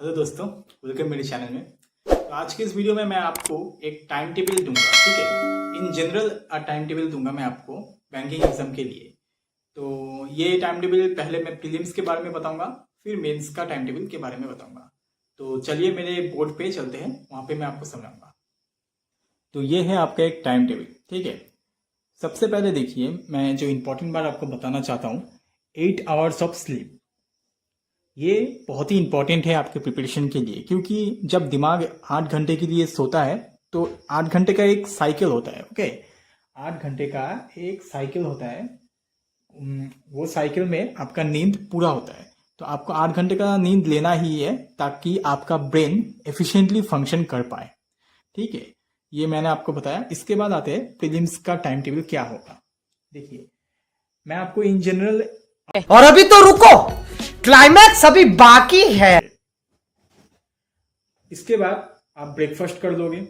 Hello दोस्तों, welcome मेरे channel में। तो आज के इस वीडियो में मैं आपको एक टाइम टेबल दूंगा, ठीक है। इन जनरल टाइम टेबल दूंगा मैं आपको बैंकिंग एग्जाम के लिए। तो ये टाइम टेबल पहले मैं प्रीलिम्स के बारे में बताऊंगा, फिर मेंस का टाइम टेबल के बारे में बताऊंगा। तो चलिए मेरे बोर्ड पे चलते हैं, वहाँ पे मैं आपको समझाऊंगा। तो ये है आपका एक टाइम टेबल, ठीक है। सबसे पहले देखिए, मैं जो इम्पोर्टेंट बात आपको बताना चाहता हूँ, 8 आवर्स ऑफ स्लीप। ये बहुत ही इंपॉर्टेंट है आपके प्रिपरेशन के लिए, क्योंकि जब दिमाग 8 घंटे के लिए सोता है तो 8 घंटे का एक साइकिल होता है, ओके। 8 घंटे का एक साइकिल होता है। वो साइकिल में आपका नींद पूरा होता है। तो आपको 8 घंटे का नींद लेना ही है ताकि आपका ब्रेन एफिशिएंटली फंक्शन कर पाए, ठीक है। ये मैंने आपको बताया। इसके बाद आते हैं प्रीलिम्स का टाइम टेबल क्या होगा। देखिए, मैं आपको इन जनरल और अभी तो रुको, क्लाइमैक्स अभी बाकी है। इसके बाद आप ब्रेकफास्ट कर लोगे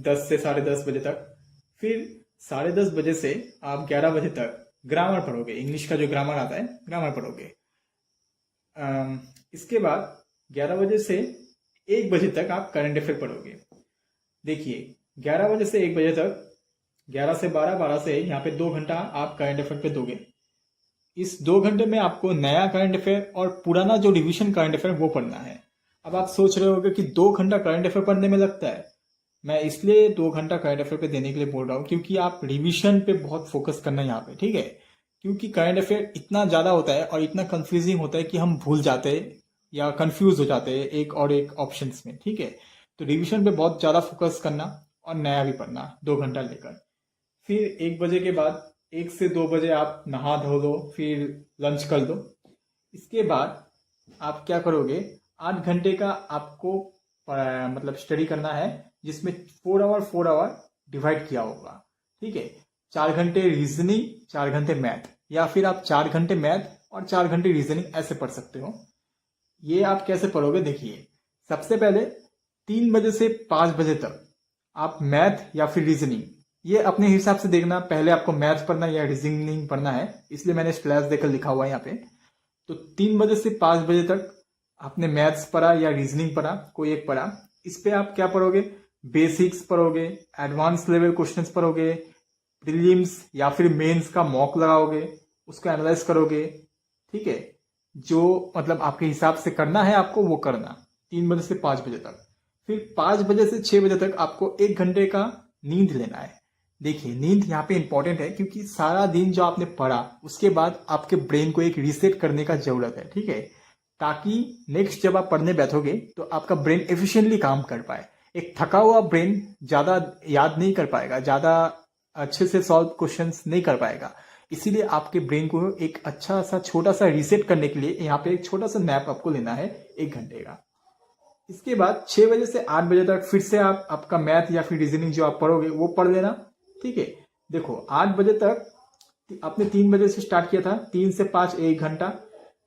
10 से 10:30 बजे तक। फिर 10:30 बजे से आप 11 बजे तक ग्रामर पढ़ोगे, इंग्लिश का जो ग्रामर आता है ग्रामर पढ़ोगे। इसके बाद 11 बजे से 1 बजे तक आप करंट अफेयर पढ़ोगे। देखिए, 11 बजे से 1 बजे तक, 11 से 12, 12 से 1, यहाँ पे 2 घंटा आप करंट अफेयर पे दोगे। इस 2 घंटे में आपको नया करंट अफेयर और पुराना जो रिवीजन करंट अफेयर वो पढ़ना है। अब आप सोच रहे होगे कि 2 घंटा करंट अफेयर पढ़ने में लगता है। मैं इसलिए 2 घंटा करंट अफेयर पे देने के लिए बोल रहा हूँ क्योंकि आप रिवीजन पे बहुत फोकस करना है यहाँ पे, ठीक है। क्योंकि करंट अफेयर इतना ज़्यादा होता है और इतना कंफ्यूजिंग होता है कि हम भूल जाते हैं या कंफ्यूज हो जाते हैं एक और एक ऑप्शंस में, ठीक है। तो रिवीजन पे बहुत ज़्यादा फोकस करना और नया भी पढ़ना 2 घंटा लेकर। फिर 1 बजे के बाद 1 से 2 बजे आप नहा धो लो, फिर लंच कर लो। इसके बाद आप क्या करोगे, 8 घंटे का आपको मतलब स्टडी करना है, जिसमें 4 आवर डिवाइड किया होगा, ठीक है। 4 घंटे रीजनिंग, 4 घंटे मैथ, या फिर आप 4 घंटे मैथ और 4 घंटे रीजनिंग ऐसे पढ़ सकते हो। ये आप कैसे पढ़ोगे, देखिए। सबसे पहले 3 बजे से 5 बजे तक आप मैथ या फिर रीजनिंग, ये अपने हिसाब से देखना, पहले आपको मैथ पढ़ना या रीजनिंग पढ़ना है, इसलिए मैंने स्लैश देकर लिखा हुआ है यहाँ पे। तो 3 बजे से 5 बजे तक आपने मैथ्स पढ़ा या रीजनिंग पढ़ा, कोई एक पढ़ा। इस पे आप क्या पढ़ोगे, बेसिक्स पढ़ोगे, एडवांस लेवल क्वेश्चंस पढ़ोगे, प्रीलिम्स या फिर मेंस का मॉक लगाओगे, उसको एनालाइज करोगे, ठीक है। जो मतलब आपके हिसाब से करना है आपको वो करना 3 बजे से 5 बजे तक। फिर 5 बजे से 6 बजे तक आपको 1 घंटे का नींद लेना है। देखिए, नींद यहाँ पे इंपॉर्टेंट है क्योंकि सारा दिन जो आपने पढ़ा उसके बाद आपके ब्रेन को एक रीसेट करने का जरूरत है, ठीक है। ताकि नेक्स्ट जब आप पढ़ने बैठोगे तो आपका ब्रेन एफिशिएंटली काम कर पाए। एक थका हुआ ब्रेन ज्यादा याद नहीं कर पाएगा, ज्यादा अच्छे से सॉल्व क्वेश्चंस नहीं कर पाएगा। इसीलिए आपके ब्रेन को एक अच्छा सा छोटा सा रीसेट करने के लिए यहाँ पे एक छोटा सा नैप आपको लेना है 1 घंटे का। इसके बाद 6 बजे से 8 बजे तक फिर से आप आपका मैथ या फिर रीजनिंग जो आप पढ़ोगे वो पढ़ लेना, ठीक है। देखो, 8 बजे तक आपने 3 बजे से स्टार्ट किया था, 3 से 5 1 घंटा,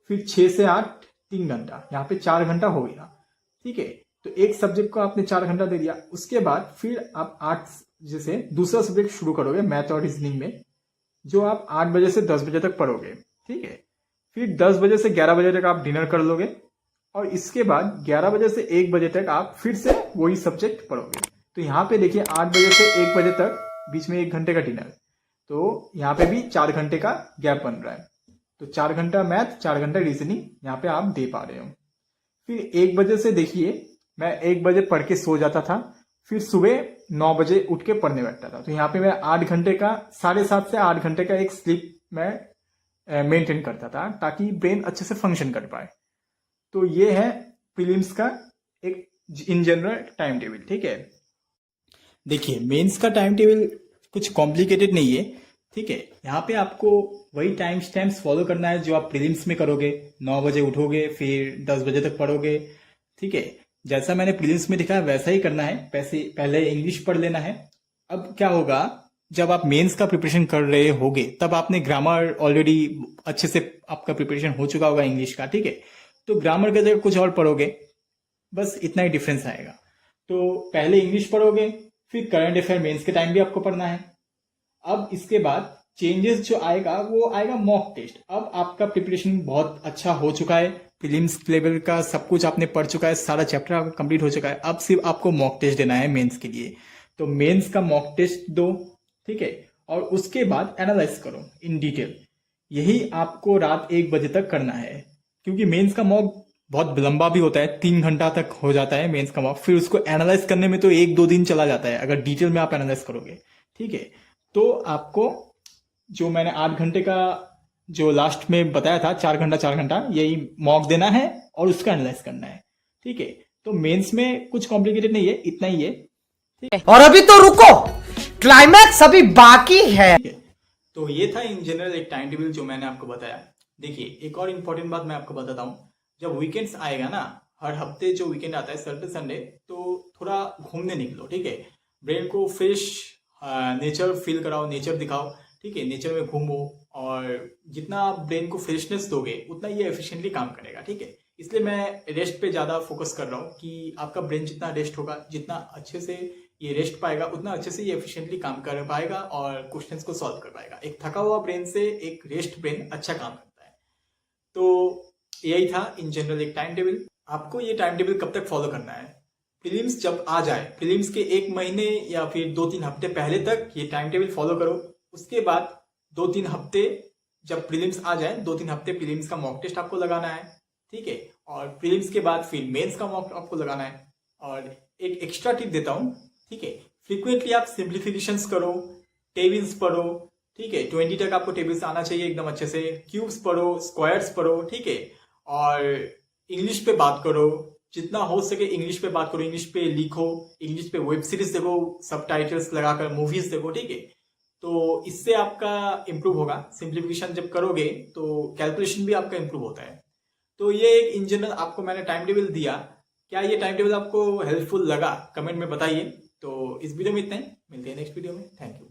फिर 6 से 8 3 घंटा, यहाँ पे 4 घंटा हो गया, ठीक है। तो एक सब्जेक्ट को आपने 4 घंटा दे दिया। उसके बाद फिर आप 8 बजे से दूसरा सब्जेक्ट शुरू करोगे मैथ और रीजनिंग में, जो आप 8 बजे से 10 बजे तक पढ़ोगे, ठीक है। फिर 10 बजे से 11 बजे तक आप डिनर कर लोगे और इसके बाद 11 बजे से 1 बजे तक आप फिर से वही सब्जेक्ट पढ़ोगे। तो यहाँ पे देखिए, 8 बजे से 1 बजे तक बीच में 1 घंटे का डिनर, तो यहाँ पे भी 4 घंटे का गैप बन रहा है। तो 4 घंटा मैथ, 4 घंटा रीजनिंग यहाँ पे आप दे पा रहे हो। फिर 1 बजे से देखिए, मैं 1 बजे पढ़ के सो जाता था, फिर सुबह 9 बजे उठ के पढ़ने बैठता था। तो यहाँ पे मैं 8 घंटे का, 7.5 से 8 घंटे का एक स्लीप मैं मेंटेन करता था ताकि ब्रेन अच्छे से फंक्शन कर पाए। तो ये है प्रीलिम्स का एक इन जनरल टाइम टेबल, ठीक है। देखिए, मेंस का टाइम टेबल कुछ कॉम्प्लिकेटेड नहीं है, ठीक है। यहाँ पे आपको वही टाइम स्टैम्प्स फॉलो करना है जो आप प्रीलिम्स में करोगे। 9 बजे उठोगे, फिर 10 बजे तक पढ़ोगे, ठीक है। जैसा मैंने प्रीलिम्स में दिखाया वैसा ही करना है। पहले इंग्लिश पढ़ लेना है। अब क्या होगा, जब आप मेंस का प्रिपरेशन कर रहे होगे तब आपने ग्रामर ऑलरेडी अच्छे से आपका प्रिपरेशन हो चुका होगा इंग्लिश का, ठीक है। तो ग्रामर की जगह कुछ और पढ़ोगे, बस इतना ही डिफरेंस आएगा। तो पहले इंग्लिश पढ़ोगे, फिर करंट अफेयर मेंस के टाइम भी आपको पढ़ना है। अब इसके बाद चेंजेस जो आएगा वो आएगा मॉक टेस्ट। अब आपका प्रिपरेशन बहुत अच्छा हो चुका है, प्रीलिम्स लेवल का सब कुछ आपने पढ़ चुका है, सारा चैप्टर आपका कंप्लीट हो चुका है। अब सिर्फ आपको मॉक टेस्ट देना है मेंस के लिए। तो मेंस का मॉक टेस्ट दो, ठीक है, और उसके बाद एनालाइज करो इन डिटेल। यही आपको रात 1 बजे तक करना है, क्योंकि मेंस का मॉक बहुत लंबा भी होता है, 3 घंटा तक हो जाता है मेंस का मॉक। फिर उसको एनालाइज करने में तो 1-2 दिन चला जाता है अगर डिटेल में आप एनालाइज करोगे, ठीक है। तो आपको जो मैंने 8 घंटे का जो लास्ट में बताया था, 4 घंटा यही मॉक देना है और उसका एनालाइज करना है, ठीक है। तो मेंस में कुछ कॉम्प्लिकेटेड नहीं है, इतना ही है। और अभी तो रुको, क्लाइमैक्स अभी बाकी है। तो ये था इन जनरल एक टाइम टेबल जो मैंने आपको बताया। देखिए, एक और इम्पोर्टेंट बात मैं आपको बताता हूँ। जब वीकेंड्स आएगा ना, हर हफ्ते जो वीकेंड आता है सैटरडे संडे, तो थोड़ा घूमने निकलो, ठीक है। ब्रेन को फ्रेश नेचर फील कराओ, नेचर दिखाओ, ठीक है। नेचर में घूमो, और जितना आप ब्रेन को फ्रेशनेस दोगे उतना ये एफिशिएंटली काम करेगा, ठीक है। इसलिए मैं रेस्ट पे ज़्यादा फोकस कर रहा हूँ कि आपका ब्रेन जितना रेस्ट होगा, जितना अच्छे से ये रेस्ट पाएगा, उतना अच्छे से ये एफिशिएंटली काम कर पाएगा और क्वेश्चंस को सॉल्व कर पाएगा। एक थका हुआ ब्रेन से एक रेस्ट ब्रेन अच्छा काम करता है। तो यही था इन जनरल एक टाइम टेबल। आपको ये टाइम टेबल कब तक फॉलो करना है? प्रीलिम्स जब आ जाए, प्रीलिम्स के 1 महीने या फिर 2-3 हफ्ते पहले तक ये टाइम टेबल फॉलो करो। उसके बाद 2-3 हफ्ते, जब प्रीलिम्स आ जाए 2-3 हफ्ते प्रीलिम्स का मॉक टेस्ट आपको लगाना है, ठीक है। और प्रीलिम्स के बाद फिर मेंस का मॉक आपको लगाना है। और एक एक्स्ट्रा टिप देता हूँ, ठीक है। फ्रीक्वेंटली आप सिंप्लीफिकेशंस करो, टेबल्स पढ़ो, ठीक है। 20 तक आपको टेबल्स आना चाहिए एकदम अच्छे से। क्यूब्स पढ़ो, स्क्वायर्स पढ़ो, ठीक है। और इंग्लिश पे बात करो, जितना हो सके इंग्लिश पे बात करो, इंग्लिश पे लिखो, इंग्लिश पे वेब सीरीज देखो, सबटाइटल्स लगाकर मूवीज देखो, ठीक है। तो इससे आपका इम्प्रूव होगा। सिंप्लीफिकेशन जब करोगे तो कैलकुलेशन भी आपका इम्प्रूव होता है। तो ये एक इन जनरल आपको मैंने टाइम टेबल दिया। क्या ये टाइम टेबल आपको हेल्पफुल लगा? कमेंट में बताइए। तो इस वीडियो में इतना ही, मिलते हैं नेक्स्ट वीडियो में। Thank you.